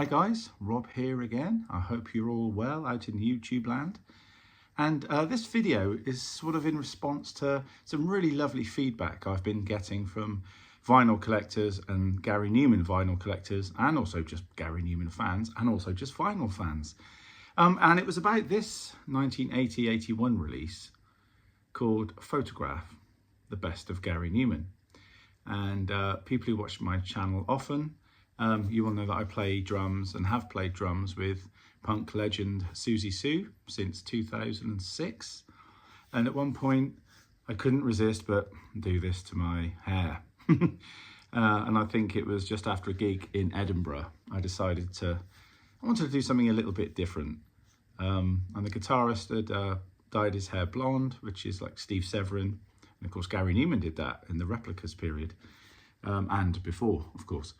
Hi guys, Rob here again. I hope you're all well out in YouTube land. And this video is sort of in response to some really lovely feedback I've been getting from vinyl collectors and Gary Numan vinyl collectors, and also just Gary Numan fans, and also just vinyl fans. And it was about this 1980-81 release called Photograph, the best of Gary Numan. And people who watch my channel often, you will know that I play drums and have played drums with punk legend Susie Sue since 2006. And at one point I couldn't resist but do this to my hair. And I think it was just after a gig in Edinburgh, I decided I wanted to do something a little bit different. And the guitarist had dyed his hair blonde, which is like Steve Severin. And of course, Gary Numan did that in the Replicas period, and before, of course.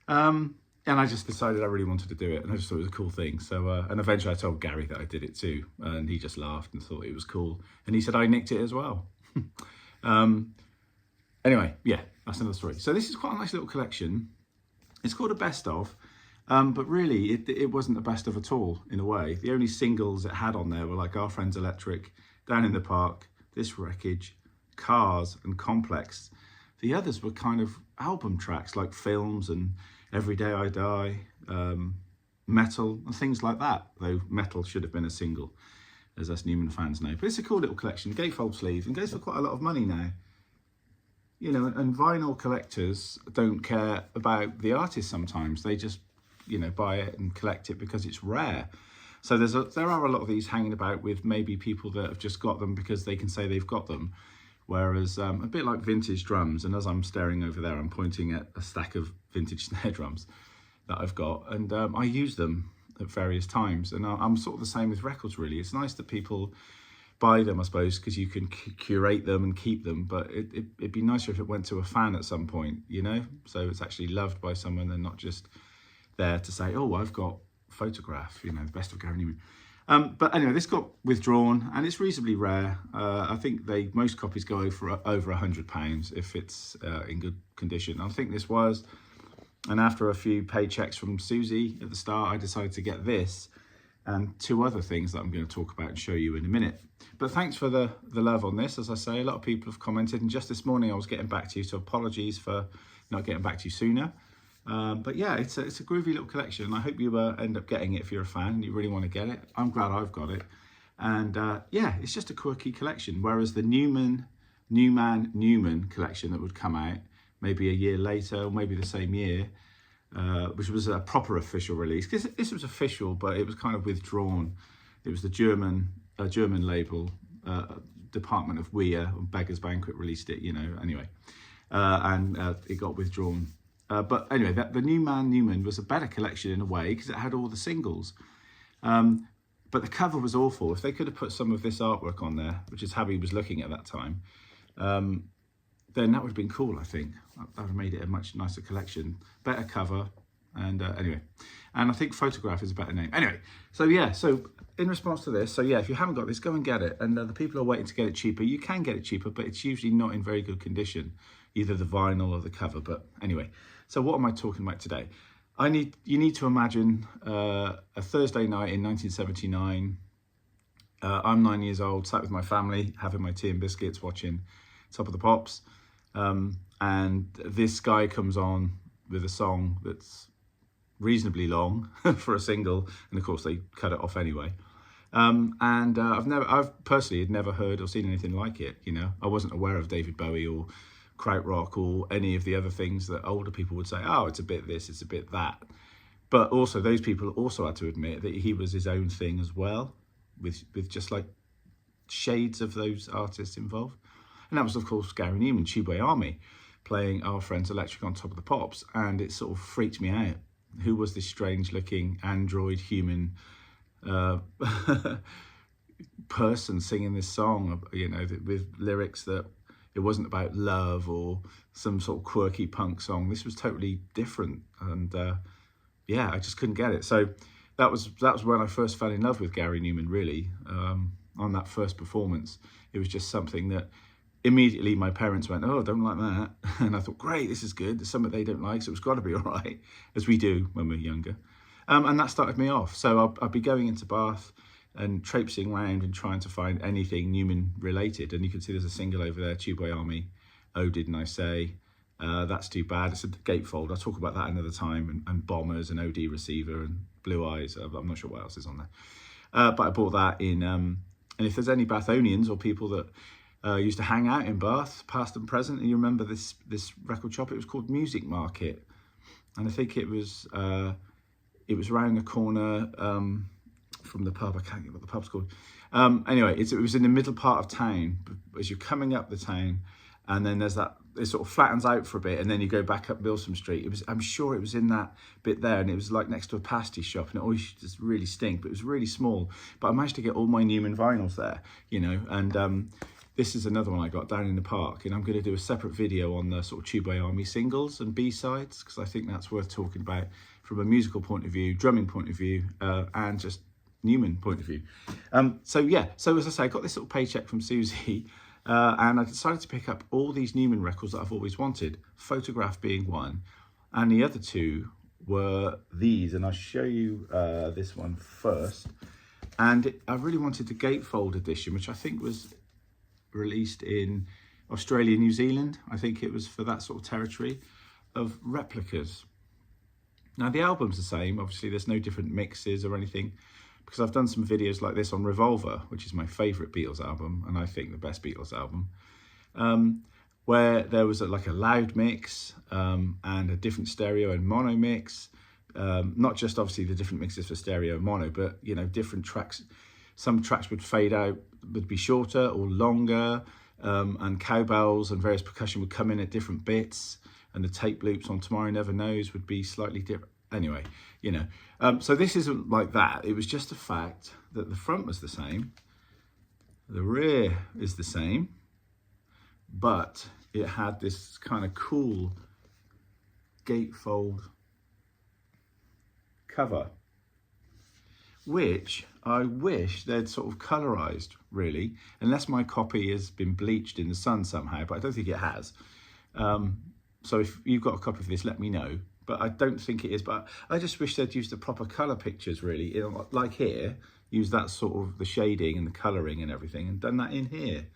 And I just decided I really wanted to do it, and I just thought it was a cool thing. So, and eventually I told Gary that I did it too, and he just laughed and thought it was cool. And he said I nicked it as well. Anyway, yeah, that's another story. So this is quite a nice little collection. It's called a best of, but really it wasn't a best of at all in a way. The only singles it had on there were like Our Friends Electric, Down in the Park, This Wreckage, Cars and Complex. The others were kind of album tracks like Films and Every Day I Die, Metal and things like that, though Metal should have been a single, as us Numan fans know. But it's a cool little collection, gatefold sleeve, and goes for quite a lot of money now. You know, and vinyl collectors don't care about the artist sometimes. They just, you know, buy it and collect it because it's rare. So there are a lot of these hanging about with maybe people that have just got them because they can say they've got them. Whereas a bit like vintage drums, and as I'm staring over there, I'm pointing at a stack of vintage snare drums that I've got, and I use them at various times. And I'm sort of the same with records, really. It's nice that people buy them, I suppose, because you can curate them and keep them, but it'd be nicer if it went to a fan at some point, you know? So it's actually loved by someone and not just there to say, oh, I've got Photograph, you know, the best of Gary Numan. But anyway, this got withdrawn and it's reasonably rare. I think most copies go for over £100 if it's in good condition. I think this was, and after a few paychecks from Susie at the start, I decided to get this and two other things that I'm going to talk about and show you in a minute. But thanks for the love on this. As I say, a lot of people have commented, and just this morning I was getting back to you, so apologies for not getting back to you sooner. But yeah, it's a groovy little collection, and I hope you end up getting it if you're a fan and you really want to get it. I'm glad I've got it. And yeah, it's just a quirky collection, whereas the Numan collection that would come out maybe a year later or maybe the same year, which was a proper official release, because this was official but it was kind of withdrawn. It was the German label, Department of Weir, Beggars Banquet released it, you know, anyway, and it got withdrawn. But anyway, the Numan was a better collection in a way because it had all the singles. But the cover was awful. If they could have put some of this artwork on there, which is how he was looking at that time, then that would have been cool, I think. That would have made it a much nicer collection. Better cover. And anyway, and I think Photograph is a better name. Anyway, so yeah, so in response to this, so yeah, if you haven't got this, go and get it. And the people who are waiting to get it cheaper, you can get it cheaper, but it's usually not in very good condition, either the vinyl or the cover. But anyway, so what am I talking about today? You need to imagine a Thursday night in 1979. I'm 9 years old, sat with my family, having my tea and biscuits, watching Top of the Pops. And this guy comes on with a song that's reasonably long for a single, and of course they cut it off anyway. I've personally had never heard or seen anything like it. You know, I wasn't aware of David Bowie or krautrock or any of the other things that older people would say, oh, it's a bit this, it's a bit that. But also those people also had to admit that he was his own thing as well, with just like shades of those artists involved. And that was, of course, Gary Numan, Tubeway Army, playing Our Friends Electric on Top of the Pops. And it sort of freaked me out. Who was this strange looking android human person singing this song, you know, with lyrics that it wasn't about love or some sort of quirky punk song. This was totally different. And yeah, I just couldn't get it. So that was when I first fell in love with Gary Numan, really, on that first performance. It was just something that immediately my parents went, oh, I don't like that. And I thought, great, this is good. There's something they don't like, so it's got to be all right, as we do when we're younger. And that started me off. So I'd be going into Bath and traipsing around and trying to find anything Numan related. And you can see there's a single over there, Tubeway Army, Oh Didn't I Say, That's Too Bad. It's a gatefold. I'll talk about that another time, and Bombers and OD Receiver and Blue Eyes. I'm not sure what else is on there. But I bought that in, and if there's any Bathonians or people that used to hang out in Bath, past and present, and you remember this record shop, it was called Music Market. And I think it was around the corner from the pub. I can't get what the pub's called. Anyway, it was in the middle part of town as you're coming up the town, and then there's that, it sort of flattens out for a bit, and then you go back up Milsom Street. I'm sure it was in that bit there, and it was like next to a pasty shop, and it always just really stink, but it was really small. But I managed to get all my Numan vinyls there, you know, and this is another one I got down in the park, and I'm going to do a separate video on the sort of Tubeway Army singles and B-sides, because I think that's worth talking about from a musical point of view, drumming point of view, and just Numan point of view. So as I say, I got this little paycheck from Susie, and I decided to pick up all these Numan records that I've always wanted, Photograph being one, and the other two were these, and I'll show you this one first. And I really wanted the gatefold edition, which I think was released in Australia, New Zealand. I think it was for that sort of territory, of Replicas. Now the album's the same, obviously there's no different mixes or anything, because I've done some videos like this on Revolver, which is my favourite Beatles album, and I think the best Beatles album, where there was like a loud mix and a different stereo and mono mix, not just obviously the different mixes for stereo and mono, but you know, different tracks. Some tracks would fade out, would be shorter or longer, and cowbells and various percussion would come in at different bits, and the tape loops on Tomorrow Never Knows would be slightly different. Anyway, you know, so this isn't like that. It was just the fact that the front was the same, the rear is the same, but it had this kind of cool gatefold cover, which I wish they'd sort of colorized, really, unless my copy has been bleached in the sun somehow, but I don't think it has. So if you've got a copy of this, let me know. But I don't think it is. But I just wish they'd used the proper colour pictures, really. You know, like here, use that sort of the shading and the colouring and everything, and done that in here.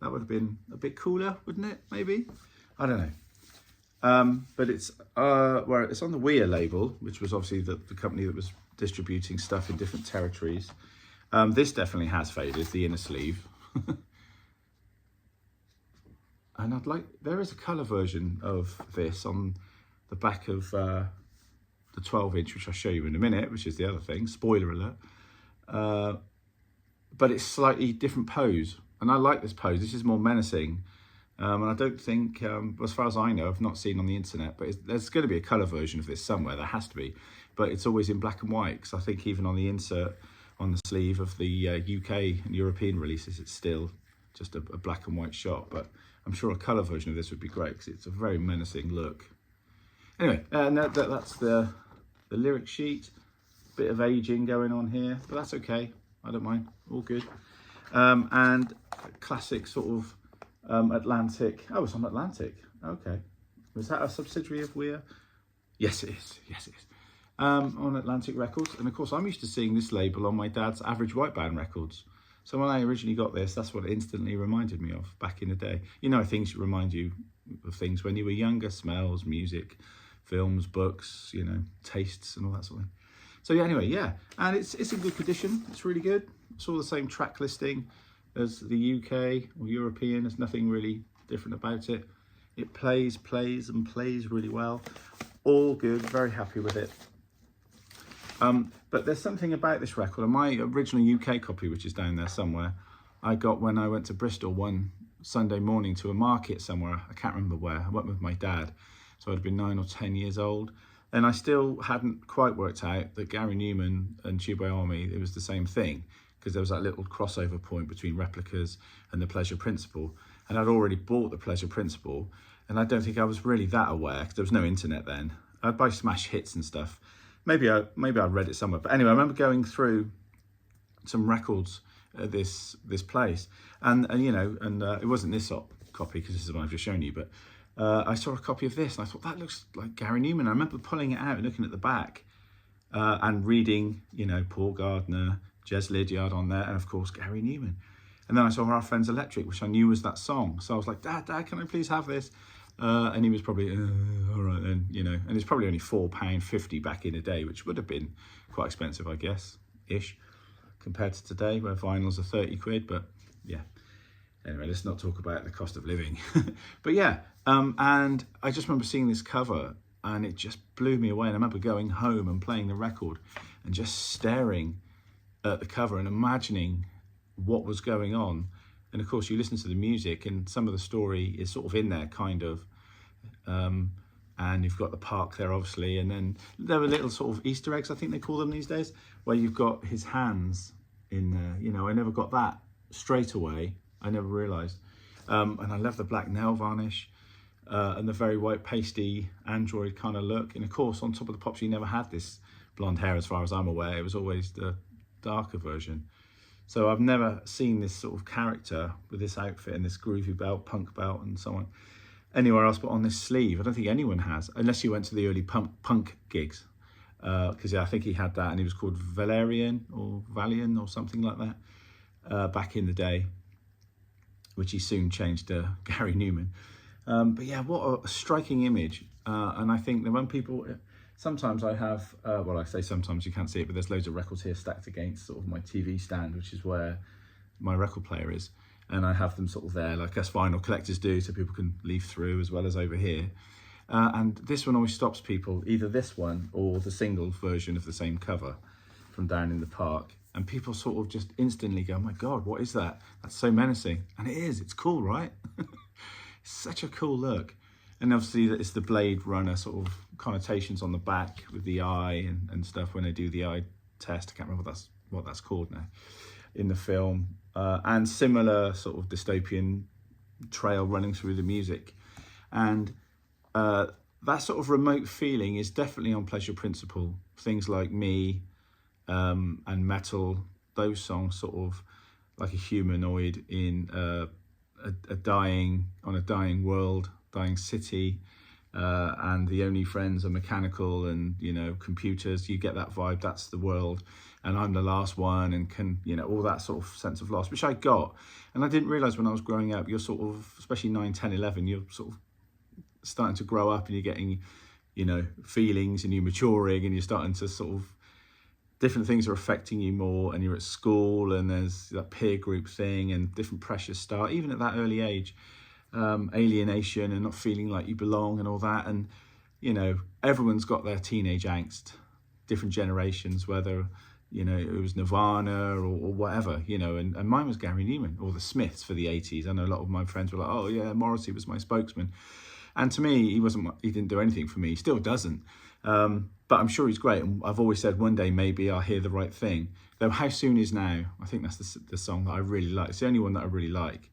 That would have been a bit cooler, wouldn't it? Maybe, I don't know. But it's it's on the Weir label, which was obviously the company that was distributing stuff in different territories. This definitely has faded, the inner sleeve. And there is a colour version of this on the back of the 12-inch, which I'll show you in a minute, which is the other thing, spoiler alert. But it's slightly different pose, and I like this pose. This is more menacing, and I don't think, as far as I know, I've not seen on the internet, but there's going to be a colour version of this somewhere, there has to be, but it's always in black and white, because I think even on the insert on the sleeve of the UK and European releases, it's still just a black and white shot. But I'm sure a colour version of this would be great, because it's a very menacing look. Anyway, that's the lyric sheet. Bit of aging going on here, but that's okay. I don't mind, all good. And a classic sort of Atlantic. Oh, it's on Atlantic. Okay. Was that a subsidiary of Weir? Yes, it is. Yes, it is. On Atlantic Records. And of course, I'm used to seeing this label on my dad's Average White Band records. So when I originally got this, that's what it instantly reminded me of back in the day. You know, things remind you of things when you were younger, smells, music, films, books, you know, tastes and all that sort of thing. So yeah, anyway, yeah, and it's in good condition. It's really good. It's all the same track listing as the UK or European. There's nothing really different about it. It plays and plays really well. All good, very happy with it. But there's something about this record, and my original UK copy, which is down there somewhere, I got when I went to Bristol one Sunday morning to a market somewhere. I can't remember where. I went with my dad, so I'd been 9 or 10 years old. And I still hadn't quite worked out that Gary Numan and Tubeway Army, it was the same thing, because there was that little crossover point between Replicas and the Pleasure Principle. And I'd already bought the Pleasure Principle, and I don't think I was really that aware, because there was no internet then. I'd buy smash hits and stuff. Maybe I read it somewhere. But anyway, I remember going through some records at this place, and you know, and it wasn't this copy, because this is the one I've just shown you, but I saw a copy of this, and I thought, that looks like Gary Numan. I remember pulling it out and looking at the back, and reading, you know, Paul Gardner, Jez Lydiard on there, and of course Gary Numan. And then I saw Our Friends Electric, which I knew was that song. So I was like, Dad, can I please have this? And he was probably, all right then, you know. And it's probably only £4.50 back in the day, which would have been quite expensive, I guess, ish, compared to today, where vinyls are 30 quid. But yeah, anyway, let's not talk about the cost of living. But yeah, and I just remember seeing this cover, and it just blew me away. And I remember going home and playing the record and just staring at the cover and imagining what was going on. And of course you listen to the music and some of the story is sort of in there, kind of, and you've got the park there obviously, and then there were little sort of Easter eggs, I think they call them these days, where you've got his hands in there. You know, I never got that straight away, I never realized. And I love the black nail varnish and the very white pasty android kind of look. And of course on top of the pops, you never had this blonde hair as far as I'm aware. It was always the darker version. So I've never seen this sort of character with this outfit and this groovy belt, punk belt and so on, anywhere else but on this sleeve. I don't think anyone has, unless you went to the early punk gigs. Because yeah, I think he had that, and he was called Valerian or Valian or something like that back in the day, which he soon changed to Gary Numan. But yeah, what a striking image. And I think that when people... Sometimes I have, well, I say sometimes, you can't see it, but there's loads of records here stacked against sort of my TV stand, which is where my record player is. And I have them sort of there, like us vinyl collectors do, so people can leaf through as well as over here. And this one always stops people, either this one or the single version of the same cover from down in the park. And people sort of just instantly go, oh my God, what is that? That's so menacing. And it is, it's cool, right? It's such a cool look. And obviously it's the Blade Runner sort of connotations on the back with the eye and stuff when they do the eye test. I can't remember what that's called now in the film. And similar sort of dystopian trail running through the music. And that sort of remote feeling is definitely on Pleasure Principle. Things like Me and Metal, those songs sort of like a humanoid in a dying world, dying city, and the only friends are mechanical and, you know, computers. You get that vibe, that's the world, and I'm the last one, and can, you know, all that sort of sense of loss, which I got. And I didn't realize when I was growing up, you're sort of, especially 9, 10, 11, you're sort of starting to grow up and you're getting, you know, feelings, and you're maturing, and you're starting to sort of, different things are affecting you more, and you're at school and there's that peer group thing and different pressures start, even at that early age. Alienation and not feeling like you belong and all that. And, you know, everyone's got their teenage angst, different generations, whether, you know, it was Nirvana or whatever, you know, and mine was Gary Numan or the Smiths for the 80s. I know a lot of my friends were like, oh yeah, Morrissey was my spokesman. And to me, he didn't do anything for me. He still doesn't. But I'm sure he's great. And I've always said one day maybe I'll hear the right thing. Though How Soon Is Now, I think that's the song that I really like. It's the only one that I really like.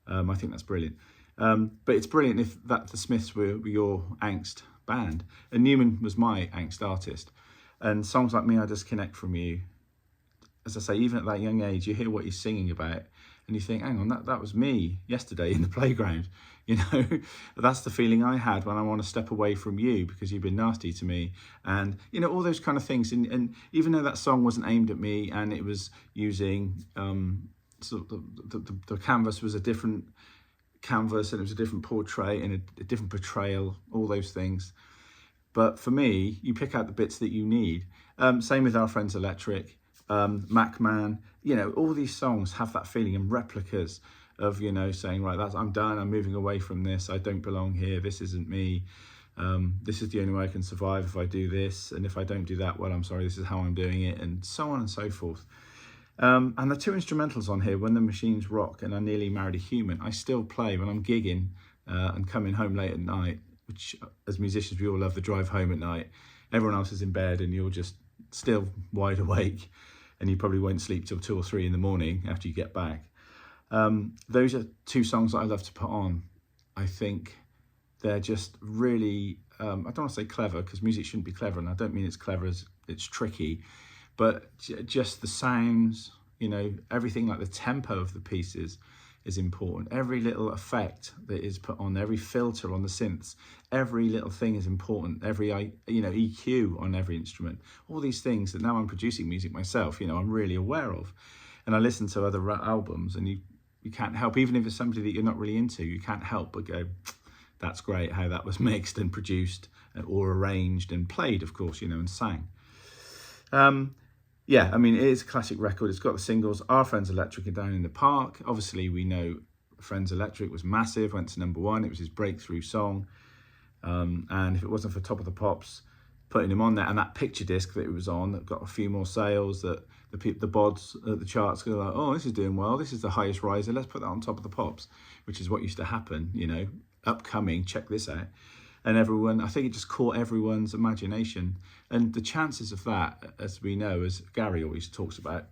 I think that's brilliant. But it's brilliant if the Smiths were your angst band. And Numan was my angst artist. And songs like Me, I Disconnect From You, as I say, even at that young age, you hear what he's singing about and you think, hang on, that was me yesterday in the playground. You know, that's the feeling I had when I want to step away from you because you've been nasty to me. And, you know, all those kind of things. And even though that song wasn't aimed at me and it was using, sort of the canvas was a different canvas and it was a different portrait and a different portrayal, all those things. But for me, you pick out the bits that you need. Same with Our Friends Electric, Mac Man, you know, all these songs have that feeling, and Replicas of, you know, saying, right, I'm done, I'm moving away from this, I don't belong here, this isn't me, this is the only way I can survive if I do this, and if I don't do that, well, I'm sorry, this is how I'm doing it, and so on and so forth. And the two instrumentals on here, When the Machines Rock and I Nearly Married a Human, I still play when I'm gigging and coming home late at night, which as musicians, we all love the drive home at night. Everyone else is in bed and you're just still wide awake, and you probably won't sleep till 2 or 3 in the morning after you get back. Those are two songs that I love to put on. I think they're just really, I don't want to say clever, because music shouldn't be clever, and I don't mean it's clever as it's tricky, but just the sounds, you know, everything, like the tempo of the pieces is important. Every little effect that is put on, every filter on the synths, every little thing is important. Every EQ on every instrument, all these things that now I'm producing music myself, I'm really aware of. And I listen to other albums, and you can't help, even if it's somebody that you're not really into, you can't help but go, that's great how that was mixed and produced or arranged and played, of course, and sang. Yeah, I mean, it is a classic record. It's got the singles. Our Friends Electric are Down in the Park. Obviously, we know Friends Electric was massive, went to #1. It was his breakthrough song. And if it wasn't for Top of the Pops putting him on there, and that picture disc that it was on that got a few more sales, that the bods at the charts go like, oh, this is doing well. This is the highest riser. Let's put that on Top of the Pops, which is what used to happen, upcoming, check this out. And everyone, I think it just caught everyone's imagination. And the chances of that, as we know, as Gary always talks about,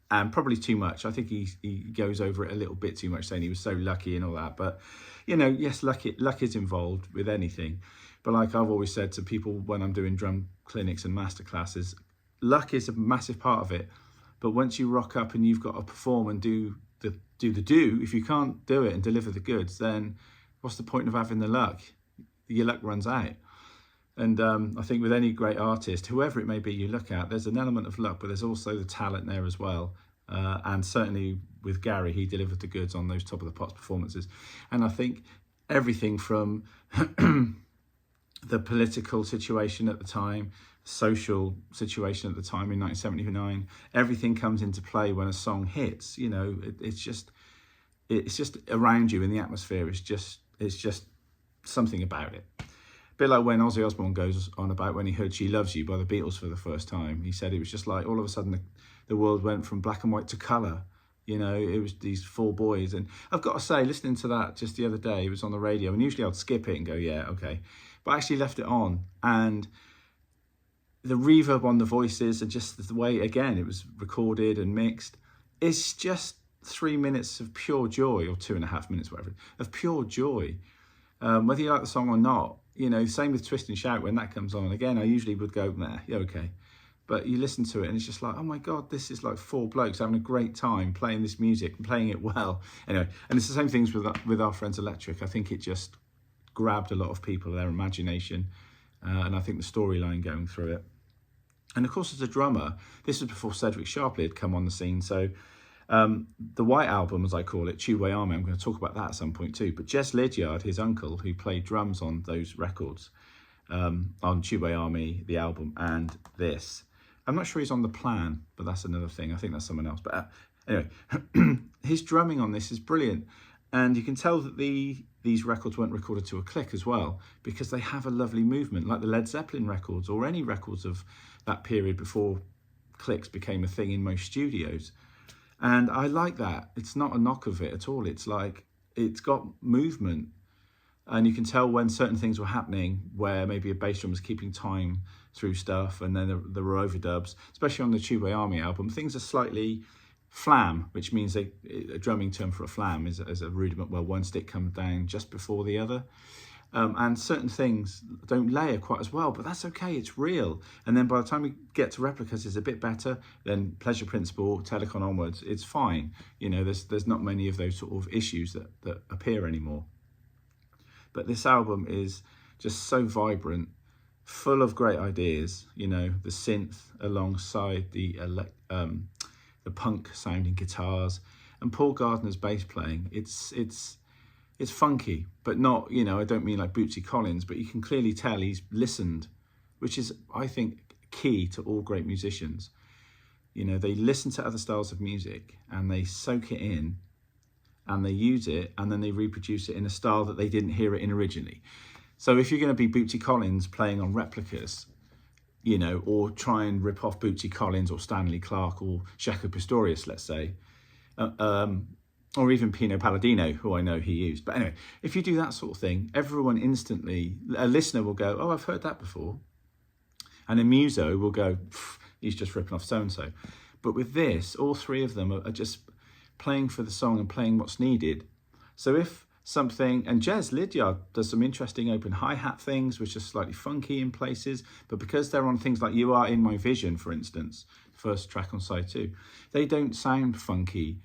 and probably too much. I think he goes over it a little bit too much, saying he was so lucky and all that. But, yes, luck is involved with anything. But like I've always said to people when I'm doing drum clinics and masterclasses, luck is a massive part of it. But once you rock up and you've got to perform and do, if you can't do it and deliver the goods, then what's the point of having the luck? Your luck runs out. And I think with any great artist, whoever it may be you look at, there's an element of luck, but there's also the talent there as well. And certainly with Gary, he delivered the goods on those Top of the Pops performances. And I think everything from the political situation at the time, social situation at the time in 1979, everything comes into play when a song hits. It's just around you in the atmosphere. It's just something about it. A bit like when Ozzy Osbourne goes on about when he heard She Loves You by the Beatles for the first time. He said it was just like all of a sudden the world went from black and white to colour. It was these 4 boys. And I've got to say, listening to that just the other day, it was on the radio, and usually I'd skip it and go, yeah, okay. But I actually left it on, and the reverb on the voices and just the way, again, it was recorded and mixed. It's just 3 minutes of pure joy, or 2.5 minutes, whatever, of pure joy. Whether you like the song or not, same with Twist and Shout when that comes on. Again, I usually would go, nah, yeah, okay. But you listen to it and it's just like, oh my God, this is like 4 blokes having a great time playing this music and playing it well. Anyway, and it's the same things with Our Friends Electric. I think it just grabbed a lot of people, their imagination, and I think the storyline going through it. And of course, as a drummer, this was before Cedric Sharpley had come on the scene. So the White Album, as I call it, Tubeway Army, I'm going to talk about that at some point too. But Jez Lydiard, his uncle, who played drums on those records, on Tubeway Army, the album, and this. I'm not sure he's on The Plan, but that's another thing. I think that's someone else. But anyway, his drumming on this is brilliant. And you can tell that these records weren't recorded to a click as well, because they have a lovely movement, like the Led Zeppelin records or any records of that period before clicks became a thing in most studios. And I like that. It's not a knock of it at all. It's like, it's got movement. And you can tell when certain things were happening, where maybe a bass drum was keeping time through stuff, and then there were overdubs, especially on the Tubeway Army album. Things are slightly flam, which means a drumming term for a flam is a rudiment where one stick comes down just before the other. And certain things don't layer quite as well, but that's okay, it's real. And then by the time we get to Replicas, it's a bit better. Then Pleasure Principle, Telecon onwards, it's fine. There's not many of those sort of issues that appear anymore. But this album is just so vibrant, full of great ideas. The synth alongside the punk sounding guitars, and Paul Gardner's bass playing. It's funky, but not, I don't mean like Bootsy Collins, but you can clearly tell he's listened, which is, I think, key to all great musicians. They listen to other styles of music and they soak it in, and they use it, and then they reproduce it in a style that they didn't hear it in originally. So if you're going to be Bootsy Collins playing on Replicas, or try and rip off Bootsy Collins or Stanley Clarke or Jaco Pastorius, let's say, or even Pino Palladino, who I know he used. But anyway, if you do that sort of thing, everyone instantly, a listener will go, oh, I've heard that before. And a muso will go, he's just ripping off so-and-so. But with this, all 3 of them are just playing for the song and playing what's needed. So if something, and Jez Lydiard does some interesting open hi-hat things, which are slightly funky in places, but because they're on things like You Are In My Vision, for instance, first track on side 2, they don't sound funky,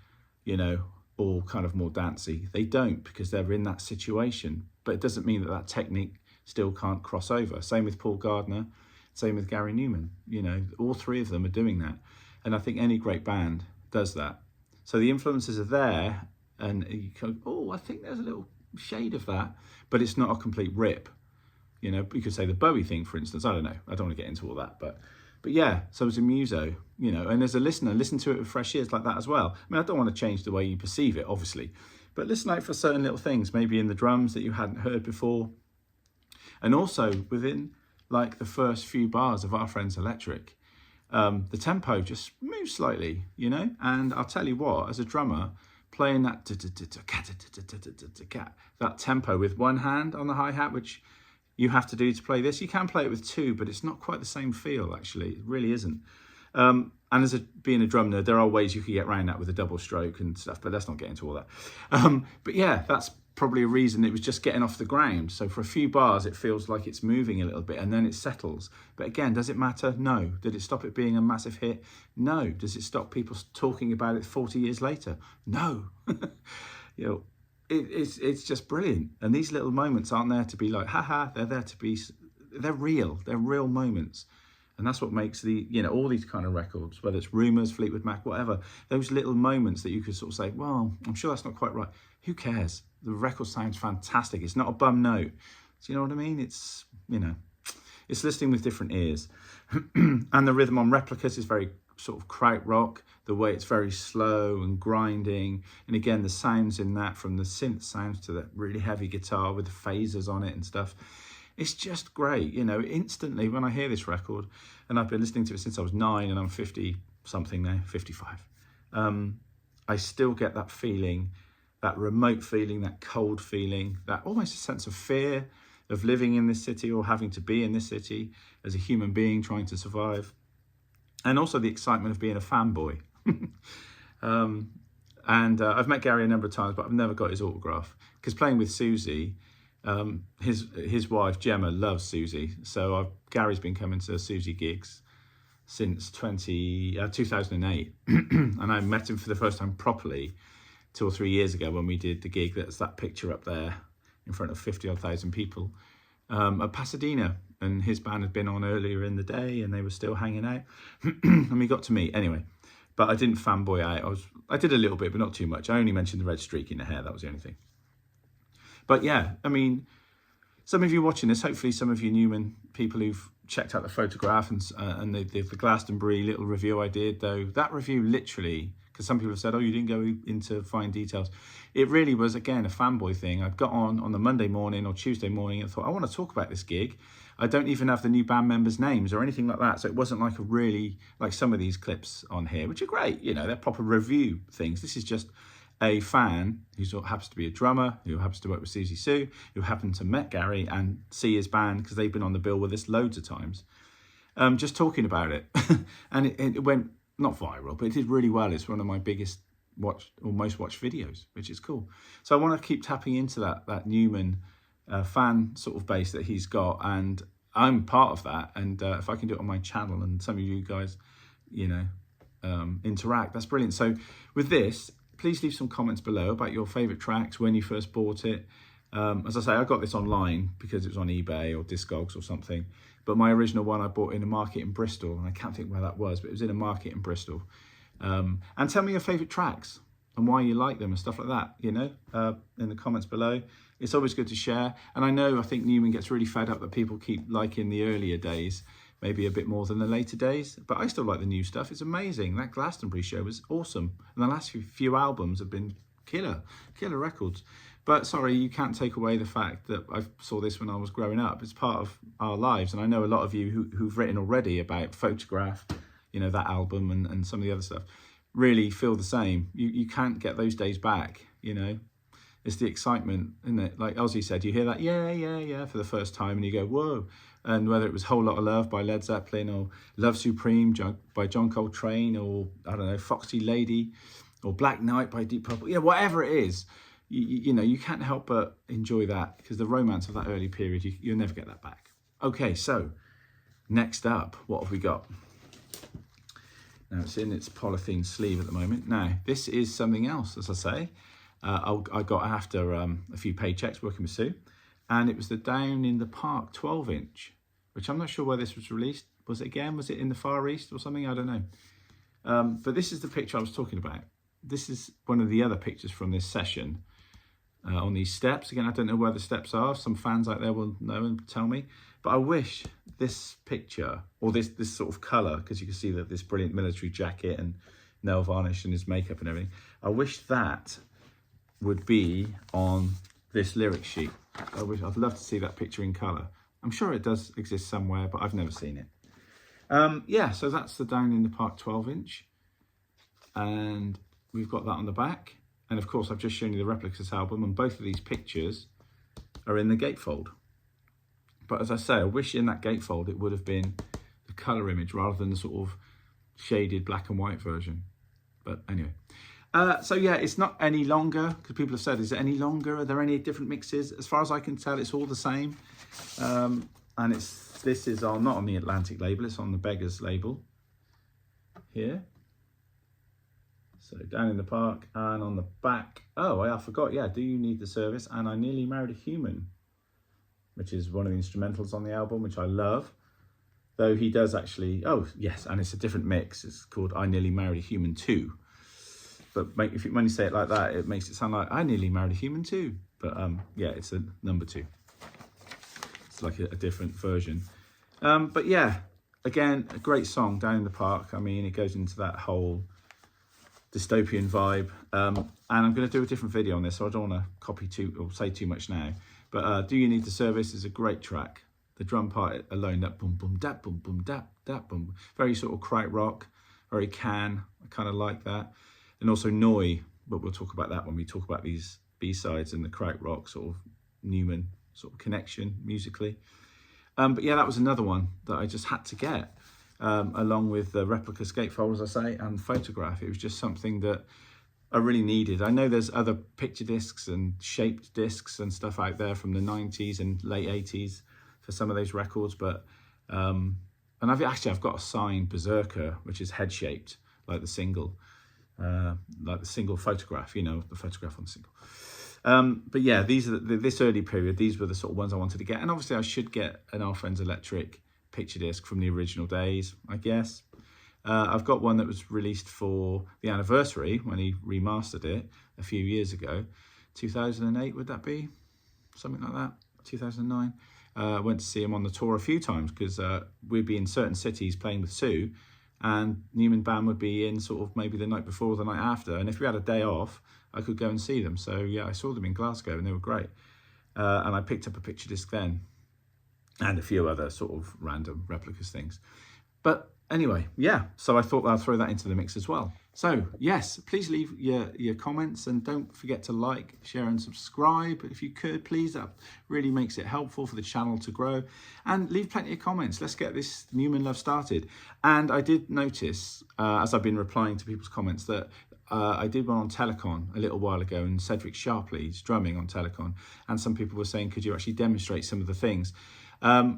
or kind of more dancey. They don't, because they're in that situation. But it doesn't mean that that technique still can't cross over. Same with Paul Gardner, same with Gary Numan. You know, all three of them are doing that. And I think any great band does that. So the influences are there, and you go, oh, I think there's a little shade of that, but it's not a complete rip. You know, you could say the Bowie thing, for instance. I don't know. I don't want to get into all that, but yeah. So as a muso, you know, and as a listener, listen to it with fresh ears like that as well. I mean, I don't want to change the way you perceive it, obviously, but listen out for certain little things, maybe in the drums that you hadn't heard before, and also within like the first few bars of Our Friends Electric. The tempo just moves slightly, you know, and I'll tell you what, as a drummer, playing that tempo with one hand on the hi-hat, which you have to do to play this. You can play it with two, but it's not quite the same feel, actually. It really isn't. And as being a drum nerd, there are ways you could get around that with a double stroke and stuff, but let's not get into all that. But yeah, that's probably a reason it was just getting off the ground. So for a few bars, it feels like it's moving a little bit, and then it settles. But again, does it matter? No. Did it stop it being a massive hit? No. Does it stop people talking about it 40 years later? No. You know, it's just brilliant. And these little moments aren't there to be like, haha, they're there to be, they're real. They're real moments. And that's what makes the, you know, all these kind of records, whether it's Rumours, Fleetwood Mac, whatever, those little moments that you could sort of say, well, I'm sure that's not quite right. Who cares? The record sounds fantastic. It's not a bum note. Do you know what I mean? It's, you know, it's listening with different ears. And the rhythm on Replicas is very sort of krautrock, the way it's very slow and grinding. And again, the sounds in that, from the synth sounds to that really heavy guitar with the phasers on it and stuff. It's just great, you know. Instantly when I hear this record, and I've been listening to it since I was 9 and I'm 50 something now, 55, I still get that feeling, that remote feeling, that cold feeling, that almost a sense of fear of living in this city or having to be in this city as a human being trying to survive. And also the excitement of being a fanboy. I've met Gary a number of times, but I've never got his autograph, because playing with Susie, his wife Gemma loves Susie. So Gary's been coming to Susie gigs since 2008. And I met him for the first time properly 2 or 3 years ago when we did the gig. That's that picture up there in front of 50,000 people at Pasadena. And his band had been on earlier in the day and they were still hanging out. And we got to meet anyway. But I didn't fanboy out. I did a little bit, but not too much. I only mentioned the red streak in the hair. That was the only thing. But yeah, I mean, some of you watching this, hopefully some of you Numan people who've checked out the photograph and the Glastonbury little review I did, though that review literally, because some people have said, oh, you didn't go into fine details. It really was, again, a fanboy thing. I'd got on the Monday morning or Tuesday morning and thought, I want to talk about this gig. I don't even have the new band members' names or anything like that. So it wasn't like like some of these clips on here, which are great. You know, they're proper review things. This is just a fan who sort of happens to be a drummer, who happens to work with Susie Sue, who happened to met Gary and see his band because they've been on the bill with us loads of times, just talking about it. And it went not viral, but it did really well. It's one of my biggest most watched videos, which is cool. So I want to keep tapping into that Numan fan sort of base that he's got, and I'm part of that. And if I can do it on my channel and some of you guys, you know, interact, that's brilliant. So with this, please leave some comments below about your favorite tracks, when you first bought it. As I say, I got this online because it was on eBay or Discogs or something. But my original one I bought in a market in Bristol, and I can't think where that was, but it was in a market in Bristol. And tell me your favorite tracks and why you like them and stuff like that, you know, in the comments below. It's always good to share. And I think Numan gets really fed up that people keep liking the earlier days, maybe a bit more than the later days, but I still like the new stuff. It's amazing. That Glastonbury show was awesome. And the last few albums have been killer records. But sorry, you can't take away the fact that I saw this when I was growing up. It's part of our lives. And I know a lot of you who've written already about Photograph, you know, that album and some of the other stuff, really feel the same. You can't get those days back, you know. It's the excitement, isn't it? Like Ozzy said, you hear that, yeah, for the first time, and you go, whoa. And whether it was Whole Lotta Love by Led Zeppelin, or Love Supreme by John Coltrane, or, I don't know, Foxy Lady, or Black Knight by Deep Purple, yeah, whatever it is, you know, you can't help but enjoy that, because the romance of that early period, you'll never get that back. Okay, so next up, what have we got? Now, it's in its polythene sleeve at the moment. Now, this is something else, as I say. I got after a few paychecks working with Sue, and it was the Down in the Park 12-inch, which I'm not sure where this was released. Was it in the Far East or something? I don't know. But this is the picture I was talking about. This is one of the other pictures from this session on these steps. Again, I don't know where the steps are. Some fans out there will know and tell me. But I wish this picture, or this sort of colour, because you can see that this brilliant military jacket and nail varnish and his makeup and everything, I wish that would be on this lyric sheet. I'd love to see that picture in colour. I'm sure it does exist somewhere, but I've never seen it. Yeah, so that's the Down in the Park 12-inch. And we've got that on the back. And of course, I've just shown you the Replicas album, and both of these pictures are in the gatefold. But as I say, I wish in that gatefold it would have been the colour image rather than the sort of shaded black and white version. But anyway. So yeah, it's not any longer, because people have said, is it any longer? Are there any different mixes? As far as I can tell, it's all the same. And this is not on the Atlantic label, it's on the Beggars label here. So Down in the Park, and on the back, oh, I forgot, yeah, Do You Need the Service, and I Nearly Married a Human, which is one of the instrumentals on the album, which I love. Though he does actually, oh yes, and it's a different mix. It's called I Nearly Married a Human 2. But when you say it like that, it makes it sound like I Nearly Married a Human 2. But yeah, it's a number 2. It's like a different version. But yeah, again, a great song, Down in the Park. I mean, it goes into that whole dystopian vibe. And I'm going to do a different video on this, so I don't want to copy or say too much now. But Do You Need the Service is a great track. The drum part alone, that boom, boom, dap, boom, boom, dap, dap, boom. Very sort of krautrock, very Can. I kind of like that. And also Noi, but we'll talk about that when we talk about these B-sides and the krautrock sort of Numan sort of connection musically. But yeah, that was another one that I just had to get, along with the Replicas gatefold, as I say, and Photograph. It was just something that I really needed. I know there's other picture discs and shaped discs and stuff out there from the 90s and late 80s for some of those records, but and I've got a signed Berserker, which is head shaped like the single Photograph, you know, the Photograph on the single. But yeah, these are this early period. These were the sort of ones I wanted to get, and obviously I should get an Our Friends Electric picture disc from the original days, I guess. I've got one that was released for the anniversary when he remastered it a few years ago. 2008, would that be? Something like that, 2009. Went to see him on the tour a few times because we'd be in certain cities playing with Sue, and Numan Band would be in sort of maybe the night before or the night after. And if we had a day off, I could go and see them. So yeah, I saw them in Glasgow and they were great. And I picked up a picture disc then and a few other sort of random Replicas things. But anyway, yeah, so I thought I'll throw that into the mix as well. So yes, please leave your comments, and don't forget to like, share and subscribe if you could, please. That really makes it helpful for the channel to grow. And leave plenty of comments. Let's get this Numan love started. And I did notice, as I've been replying to people's comments, that I did one on Telecon a little while ago, and Cedric Sharpley's drumming on Telecon, and some people were saying, could you actually demonstrate some of the things?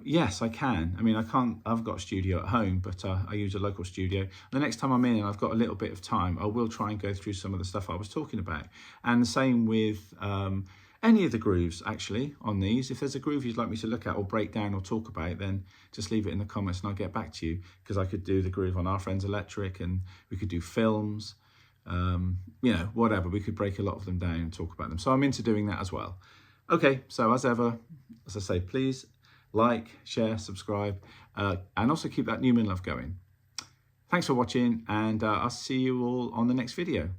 Yes, I can. I mean, I've got a studio at home, but I use a local studio. The next time I'm in and I've got a little bit of time, I will try and go through some of the stuff I was talking about. And the same with any of the grooves, actually, on these. If there's a groove you'd like me to look at or break down or talk about, then just leave it in the comments and I'll get back to you, because I could do the groove on Our Friends Electric, and we could do films, you know, whatever. We could break a lot of them down and talk about them. So I'm into doing that as well. Okay, so as ever, as I say, please like, share, subscribe, and also keep that Numan love going. Thanks for watching, and I'll see you all on the next video.